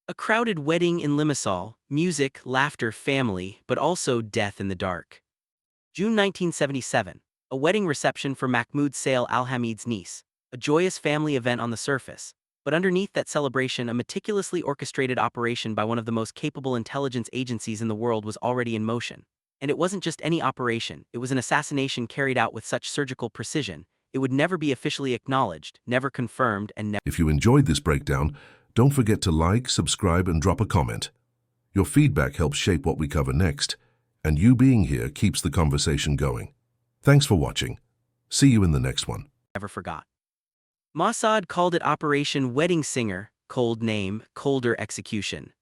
A crowded wedding in Limassol, music, laughter, family, but also death in the dark. June 1977. A wedding reception for Mahmoud Sail Al-Hamid's niece. A joyous family event on the surface. But underneath that celebration, a meticulously orchestrated operation by one of the most capable intelligence agencies in the world was already in motion. And it wasn't just any operation, it was an assassination carried out with such surgical precision, it would never be officially acknowledged, never confirmed, and never. If you enjoyed this breakdown, don't forget to like, subscribe, and drop a comment. Your feedback helps shape what we cover next, and you being here keeps the conversation going. Thanks for watching. See you in the next one. Never forgot. Mossad called it Operation Wedding Singer, cold name, colder execution.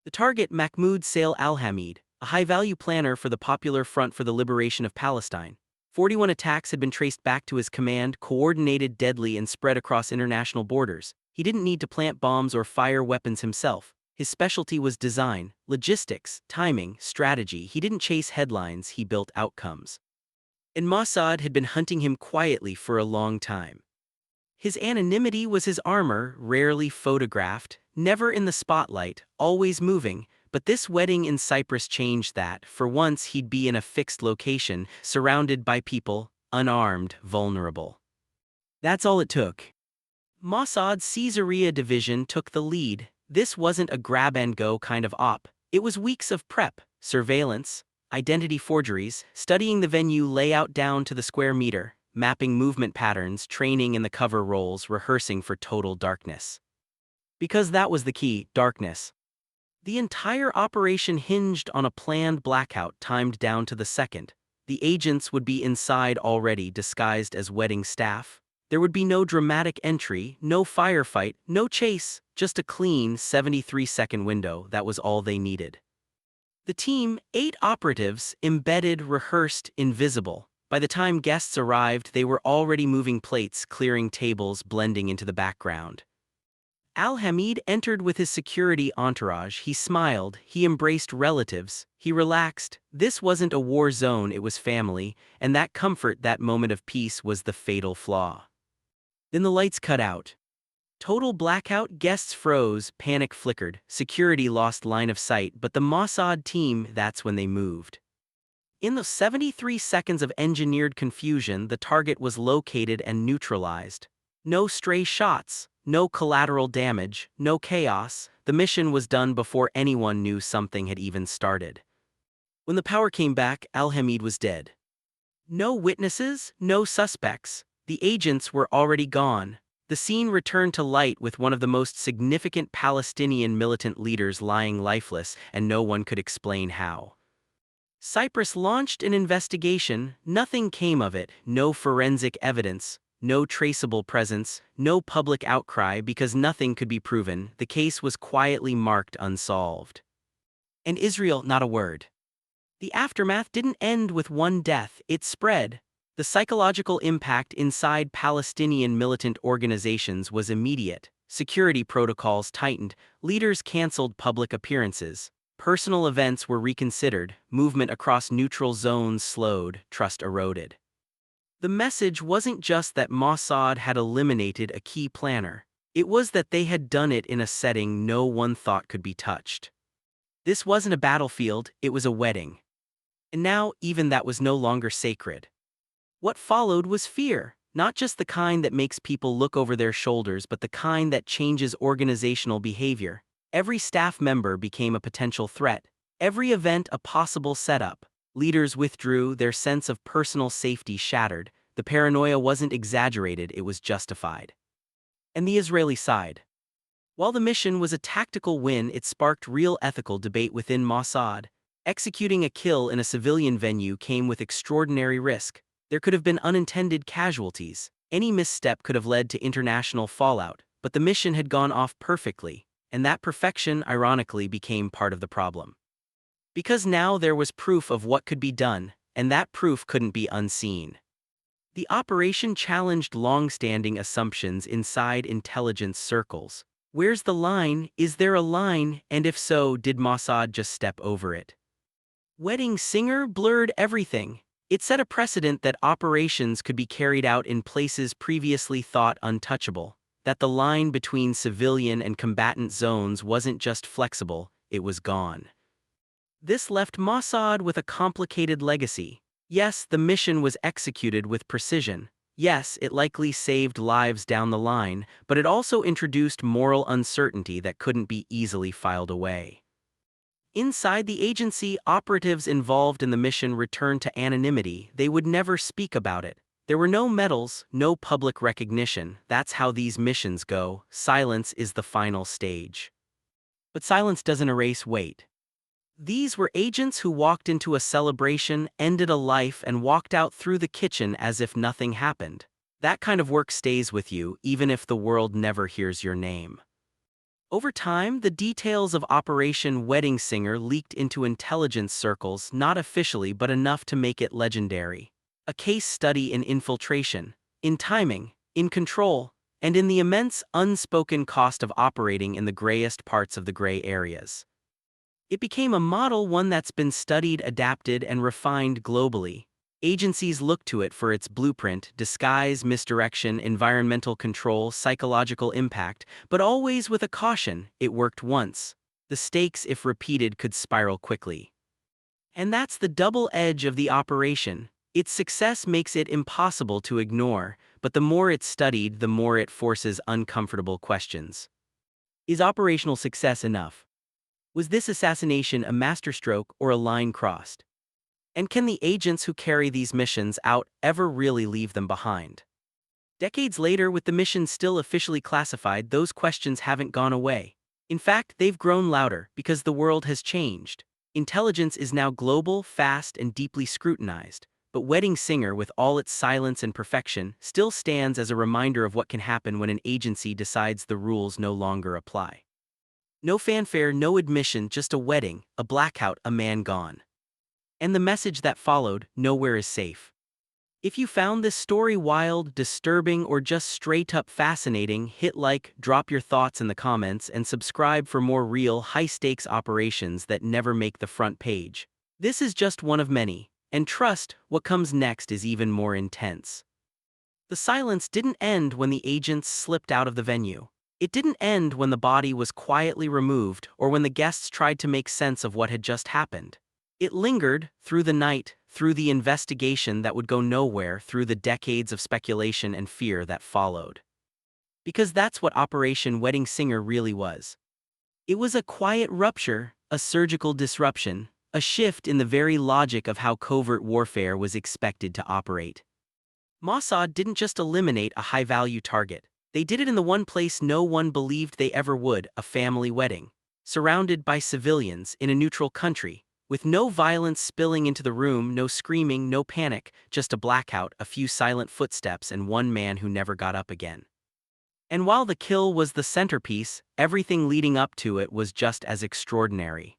The target Mahmoud Sail Al-Hamid, a high-value planner for the Popular Front for the Liberation of Palestine. 41 attacks had been traced back to his command, coordinated, deadly, and spread across international borders. He didn't need to plant bombs or fire weapons himself. His specialty was design, logistics, timing, strategy. He didn't chase headlines, he built outcomes. And Mossad had been hunting him quietly for a long time. His anonymity was his armor, rarely photographed, never in the spotlight, always moving, but this wedding in Cyprus changed that. For once he'd be in a fixed location, surrounded by people, unarmed, vulnerable. That's all it took. Mossad's Caesarea division took the lead. This wasn't a grab-and-go kind of op. It was weeks of prep, surveillance, identity forgeries, studying the venue layout down to the square meter, mapping movement patterns, training in the cover roles, rehearsing for total darkness. Because that was the key, darkness. The entire operation hinged on a planned blackout timed down to the second. The agents would be inside already, disguised as wedding staff. There would be no dramatic entry, no firefight, no chase, just a clean 73-second window. That was all they needed. The team, 8 operatives, embedded, rehearsed, invisible. By the time guests arrived, they were already moving plates, clearing tables, blending into the background. Al-Hamid entered with his security entourage. He smiled, he embraced relatives, he relaxed. This wasn't a war zone, it was family, and that comfort, that moment of peace, was the fatal flaw. Then the lights cut out. Total blackout, guests froze, panic flickered, security lost line of sight, but the Mossad team, that's when they moved. In the 73 seconds of engineered confusion, the target was located and neutralized. No stray shots, no collateral damage, no chaos. The mission was done before anyone knew something had even started. When the power came back, Al-Hamid was dead. No witnesses, no suspects. The agents were already gone. The scene returned to light with one of the most significant Palestinian militant leaders lying lifeless, and no one could explain how. Cyprus launched an investigation. Nothing came of it, no forensic evidence, no traceable presence, no public outcry because nothing could be proven. The case was quietly marked unsolved. And Israel, not a word. The aftermath didn't end with one death, it spread. The psychological impact inside Palestinian militant organizations was immediate. Security protocols tightened, leaders canceled public appearances. Personal events were reconsidered, movement across neutral zones slowed, trust eroded. The message wasn't just that Mossad had eliminated a key planner. It was that they had done it in a setting no one thought could be touched. This wasn't a battlefield, it was a wedding. And now, even that was no longer sacred. What followed was fear, not just the kind that makes people look over their shoulders, but the kind that changes organizational behavior. Every staff member became a potential threat, every event a possible setup. Leaders withdrew, their sense of personal safety shattered. The paranoia wasn't exaggerated, it was justified. And the Israeli side. While the mission was a tactical win, it sparked real ethical debate within Mossad. Executing a kill in a civilian venue came with extraordinary risk. There could have been unintended casualties. Any misstep could have led to international fallout, but the mission had gone off perfectly. And that perfection, ironically, became part of the problem. Because now there was proof of what could be done, and that proof couldn't be unseen. The operation challenged long-standing assumptions inside intelligence circles. Where's the line? Is there a line? And if so, did Mossad just step over it? Wedding Singer blurred everything. It set a precedent that operations could be carried out in places previously thought untouchable. that the line between civilian and combatant zones wasn't just flexible, it was gone. This left Mossad with a complicated legacy. Yes, the mission was executed with precision. Yes, it likely saved lives down the line, but it also introduced moral uncertainty that couldn't be easily filed away. Inside the agency, operatives involved in the mission returned to anonymity. They would never speak about it. There were no medals, no public recognition. That's how these missions go. Silence is the final stage. But silence doesn't erase weight. These were agents who walked into a celebration, ended a life, and walked out through the kitchen as if nothing happened. That kind of work stays with you, even if the world never hears your name. Over time, the details of Operation Wedding Singer leaked into intelligence circles, not officially but enough to make it legendary. A case study in infiltration, in timing, in control, and in the immense unspoken cost of operating in the grayest parts of the gray areas. It became a model, one that's been studied, adapted, and refined globally. Agencies look to it for its blueprint: disguise, misdirection, environmental control, psychological impact, but always with a caution: it worked once. The stakes, if repeated, could spiral quickly. And that's the double edge of the operation. Its success makes it impossible to ignore, but the more it's studied, the more it forces uncomfortable questions. Is operational success enough? Was this assassination a masterstroke or a line crossed? And can the agents who carry these missions out ever really leave them behind? Decades later, with the mission still officially classified, those questions haven't gone away. In fact, they've grown louder because the world has changed. Intelligence is now global, fast, and deeply scrutinized. But Wedding Singer, with all its silence and perfection, still stands as a reminder of what can happen when an agency decides the rules no longer apply. No fanfare, no admission, just a wedding, a blackout, a man gone. And the message that followed: nowhere is safe. If you found this story wild, disturbing, or just straight up fascinating, hit like, drop your thoughts in the comments, and subscribe for more real, high-stakes operations that never make the front page. This is just one of many, and trust, what comes next is even more intense. The silence didn't end when the agents slipped out of the venue. It didn't end when the body was quietly removed or when the guests tried to make sense of what had just happened. It lingered through the night, through the investigation that would go nowhere, through the decades of speculation and fear that followed. Because that's what Operation Wedding Singer really was. It was a quiet rupture, a surgical disruption, a shift in the very logic of how covert warfare was expected to operate. Mossad didn't just eliminate a high-value target. They did it in the one place no one believed they ever would: a family wedding. Surrounded by civilians, in a neutral country, with no violence spilling into the room, no screaming, no panic, just a blackout, a few silent footsteps, and one man who never got up again. And while the kill was the centerpiece, everything leading up to it was just as extraordinary.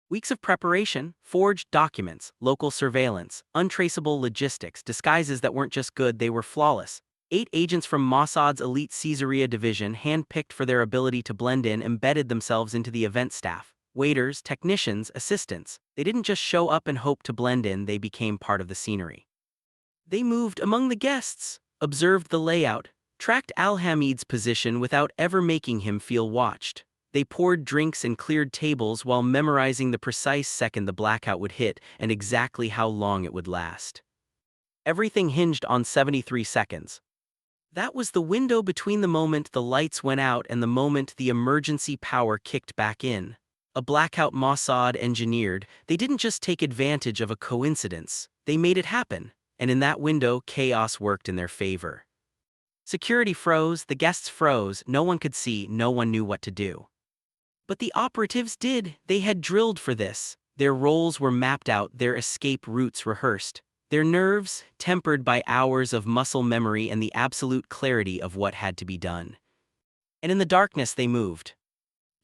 Weeks of preparation, forged documents, local surveillance, untraceable logistics, disguises that weren't just good, they were flawless. 8 agents from Mossad's elite Caesarea division, handpicked for their ability to blend in, embedded themselves into the event staff. Waiters, technicians, assistants. They didn't just show up and hope to blend in, they became part of the scenery. They moved among the guests, observed the layout, tracked Al-Hamid's position without ever making him feel watched. They poured drinks and cleared tables while memorizing the precise second the blackout would hit and exactly how long it would last. Everything hinged on 73 seconds. That was the window between the moment the lights went out and the moment the emergency power kicked back in. A blackout Mossad engineered. They didn't just take advantage of a coincidence, they made it happen, and in that window, chaos worked in their favor. Security froze, the guests froze, no one could see, no one knew what to do. But the operatives did. They had drilled for this. Their roles were mapped out, their escape routes rehearsed. Their nerves, tempered by hours of muscle memory and the absolute clarity of what had to be done. And in the darkness they moved.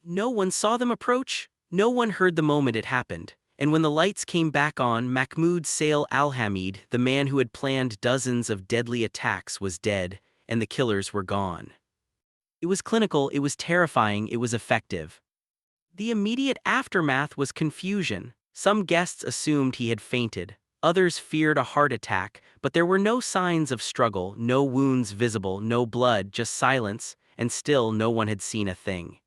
No one saw them approach, no one heard the moment it happened, and when the lights came back on, Mahmoud Sail Al-Hamid, the man who had planned dozens of deadly attacks, was dead, and the killers were gone. It was clinical, it was terrifying, it was effective. The immediate aftermath was confusion. Some guests assumed he had fainted. Others feared a heart attack, but there were no signs of struggle, no wounds visible, no blood, just silence, and still no one had seen a thing.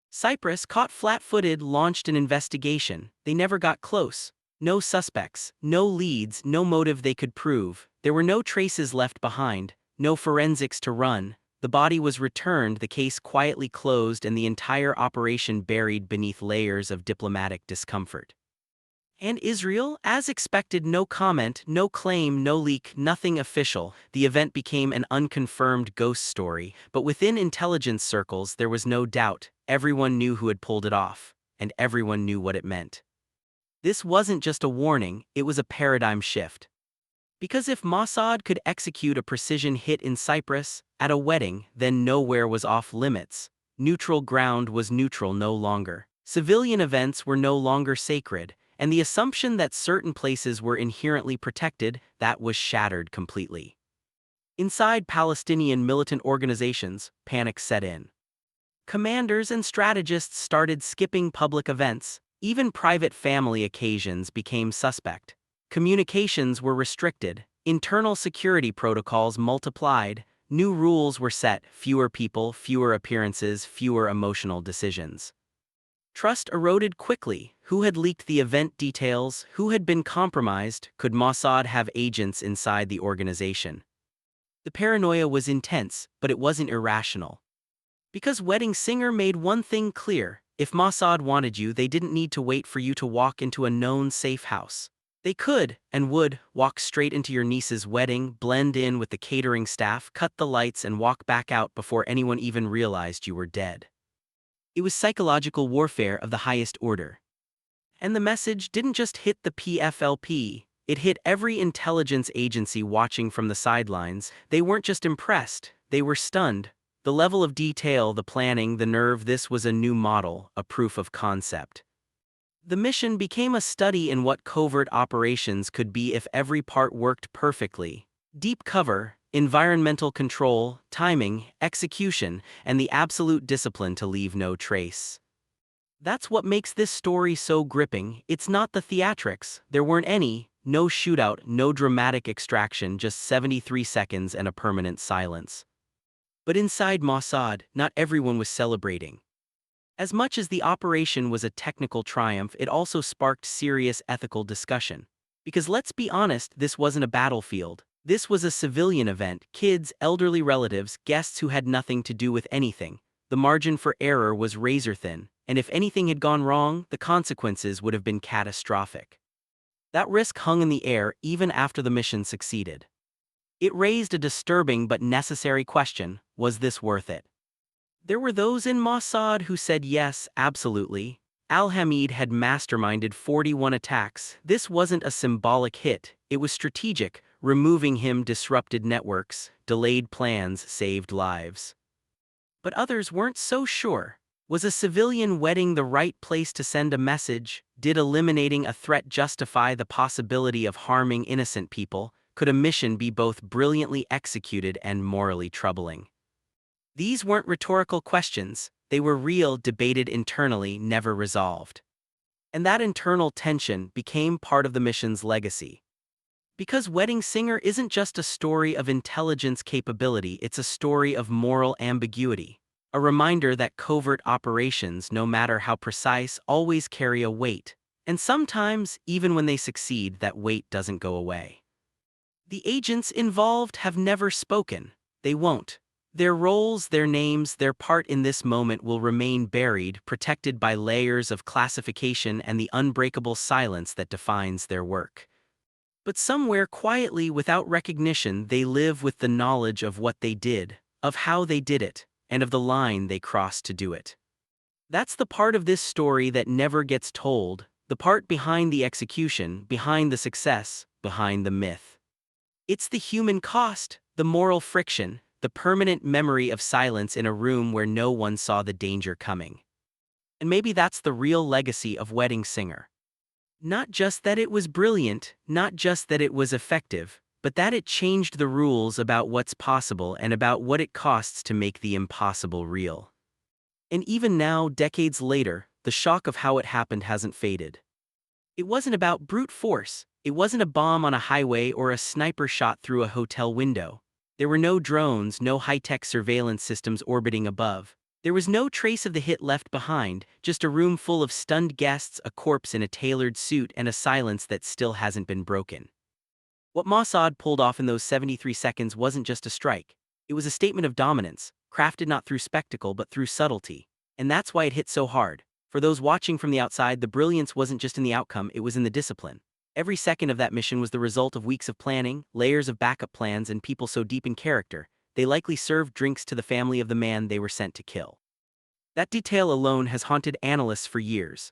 Cyprus, caught flat-footed, launched an investigation. They never got close. No suspects, no leads, no motive they could prove. There were no traces left behind, no forensics to run. The body was returned, the case quietly closed, and the entire operation buried beneath layers of diplomatic discomfort. And Israel, as expected, no comment, no claim, no leak, nothing official. The event became an unconfirmed ghost story, but within intelligence circles there was no doubt. Everyone knew who had pulled it off, and everyone knew what it meant. This wasn't just a warning, it was a paradigm shift. Because if Mossad could execute a precision hit in Cyprus, at a wedding, then nowhere was off limits. Neutral ground was neutral no longer. Civilian events were no longer sacred, and the assumption that certain places were inherently protected, that was shattered completely. Inside Palestinian militant organizations, panic set in. Commanders and strategists started skipping public events. Even private family occasions became suspect. Communications were restricted, internal security protocols multiplied, new rules were set, fewer people, fewer appearances, fewer emotional decisions. Trust eroded quickly. Who had leaked the event details? Who had been compromised? Could Mossad have agents inside the organization? The paranoia was intense, but it wasn't irrational. Because Wedding Singer made one thing clear: if Mossad wanted you, they didn't need to wait for you to walk into a known safe house. They could, and would, walk straight into your niece's wedding, blend in with the catering staff, cut the lights, and walk back out before anyone even realized you were dead. It was psychological warfare of the highest order. And the message didn't just hit the PFLP, it hit every intelligence agency watching from the sidelines. They weren't just impressed, they were stunned. The level of detail, the planning, the nerve, this was a new model, a proof of concept. The mission became a study in what covert operations could be if every part worked perfectly. Deep cover, environmental control, timing, execution, and the absolute discipline to leave no trace. That's what makes this story so gripping. It's not the theatrics, there weren't any, no shootout, no dramatic extraction, just 73 seconds and a permanent silence. But inside Mossad, not everyone was celebrating. As much as the operation was a technical triumph, it also sparked serious ethical discussion. Because let's be honest, this wasn't a battlefield. This was a civilian event: kids, elderly relatives, guests who had nothing to do with anything. The margin for error was razor thin, and if anything had gone wrong, the consequences would have been catastrophic. That risk hung in the air even after the mission succeeded. It raised a disturbing but necessary question: was this worth it? There were those in Mossad who said yes, absolutely. Al-Hamid had masterminded 41 attacks. This wasn't a symbolic hit, it was strategic. Removing him disrupted networks, delayed plans, saved lives. But others weren't so sure. Was a civilian wedding the right place to send a message? Did eliminating a threat justify the possibility of harming innocent people? Could a mission be both brilliantly executed and morally troubling? These weren't rhetorical questions, they were real, debated internally, never resolved. And that internal tension became part of the mission's legacy. Because Wedding Singer isn't just a story of intelligence capability, it's a story of moral ambiguity. A reminder that covert operations, no matter how precise, always carry a weight. And sometimes, even when they succeed, that weight doesn't go away. The agents involved have never spoken. They won't. Their roles, their names, their part in this moment will remain buried, protected by layers of classification and the unbreakable silence that defines their work. But somewhere quietly, without recognition, they live with the knowledge of what they did, of how they did it, and of the line they crossed to do it. That's the part of this story that never gets told, the part behind the execution, behind the success, behind the myth. It's the human cost, the moral friction, the permanent memory of silence in a room where no one saw the danger coming. And maybe that's the real legacy of Wedding Singer. Not just that it was brilliant, not just that it was effective, but that it changed the rules about what's possible and about what it costs to make the impossible real. And even now, decades later, the shock of how it happened hasn't faded. It wasn't about brute force, it wasn't a bomb on a highway or a sniper shot through a hotel window. There were no drones, no high-tech surveillance systems orbiting above. There was no trace of the hit left behind, just a room full of stunned guests, a corpse in a tailored suit, and a silence that still hasn't been broken. What Mossad pulled off in those 73 seconds wasn't just a strike. It was a statement of dominance, crafted not through spectacle but through subtlety. And that's why it hit so hard. For those watching from the outside, the brilliance wasn't just in the outcome, it was in the discipline. Every second of that mission was the result of weeks of planning, layers of backup plans, and people so deep in character, they likely served drinks to the family of the man they were sent to kill. That detail alone has haunted analysts for years.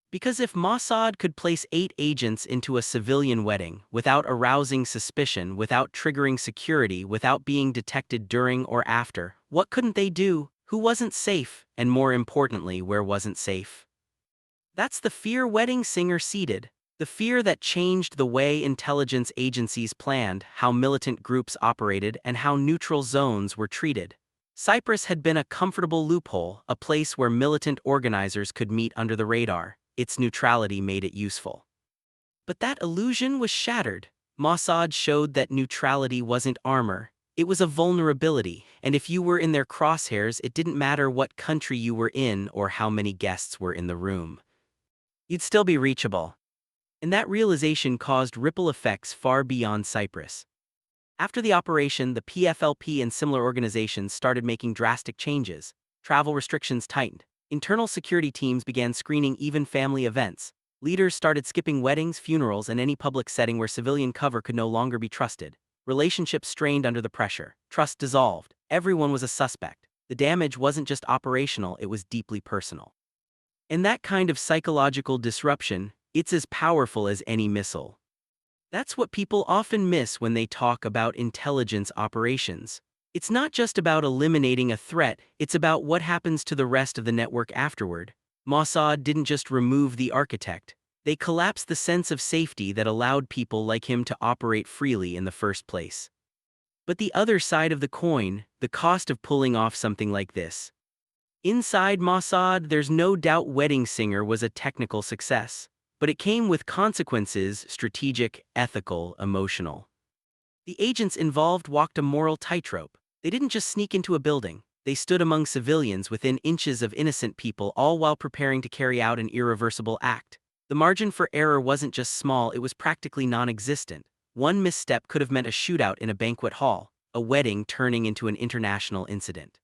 Because if Mossad could place 8 agents into a civilian wedding, without arousing suspicion, without triggering security, without being detected during or after, what couldn't they do? Who wasn't safe? And more importantly, where wasn't safe? That's the fear wedding singer seeded. The fear that changed the way intelligence agencies planned, how militant groups operated, and how neutral zones were treated. Cyprus had been a comfortable loophole, a place where militant organizers could meet under the radar. Its neutrality made it useful. But that illusion was shattered. Mossad showed that neutrality wasn't armor. It was a vulnerability, and if you were in their crosshairs, it didn't matter what country you were in or how many guests were in the room. You'd still be reachable. And that realization caused ripple effects far beyond Cyprus. After the operation, the PFLP and similar organizations started making drastic changes. Travel restrictions tightened. Internal security teams began screening even family events. Leaders started skipping weddings, funerals, and any public setting where civilian cover could no longer be trusted. Relationships strained under the pressure. Trust dissolved. Everyone was a suspect. The damage wasn't just operational, it was deeply personal. And that kind of psychological disruption, it's as powerful as any missile. That's what people often miss when they talk about intelligence operations. It's not just about eliminating a threat, it's about what happens to the rest of the network afterward. Mossad didn't just remove the architect. They collapsed the sense of safety that allowed people like him to operate freely in the first place. But the other side of the coin, the cost of pulling off something like this. Inside Mossad, there's no doubt Wedding Singer was a technical success. But it came with consequences: strategic, ethical, emotional. The agents involved walked a moral tightrope. They didn't just sneak into a building. They stood among civilians within inches of innocent people, all while preparing to carry out an irreversible act. The margin for error wasn't just small, it was practically non-existent. One misstep could have meant a shootout in a banquet hall, a wedding turning into an international incident.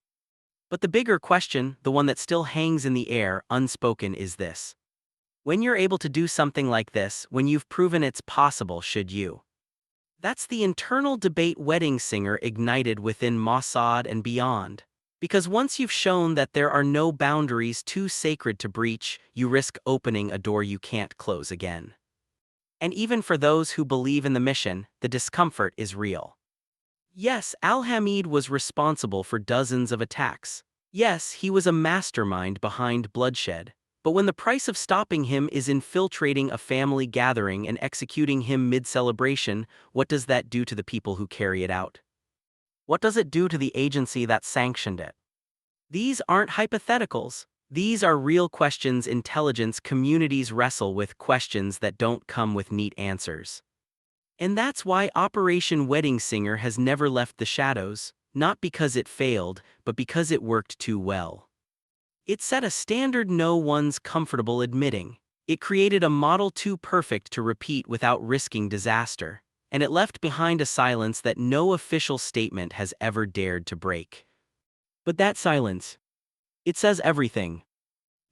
But the bigger question, the one that still hangs in the air, unspoken, is this. When you're able to do something like this, when you've proven it's possible, should you? That's the internal debate Wedding Singer ignited within Mossad and beyond. Because once you've shown that there are no boundaries too sacred to breach, you risk opening a door you can't close again. And even for those who believe in the mission, the discomfort is real. Yes, Al-Hamid was responsible for dozens of attacks. Yes, he was a mastermind behind bloodshed. But when the price of stopping him is infiltrating a family gathering and executing him mid-celebration, what does that do to the people who carry it out? What does it do to the agency that sanctioned it? These aren't hypotheticals. These are real questions intelligence communities wrestle with, questions that don't come with neat answers. And that's why Operation Wedding Singer has never left the shadows, not because it failed, but because it worked too well. It set a standard no one's comfortable admitting. It created a model too perfect to repeat without risking disaster. And it left behind a silence that no official statement has ever dared to break. But that silence, it says everything.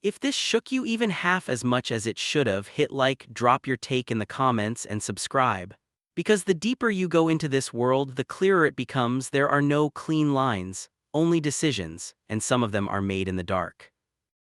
If this shook you even half as much as it should have, hit like, drop your take in the comments, and subscribe. Because the deeper you go into this world, the clearer it becomes. There are no clean lines, only decisions, and some of them are made in the dark.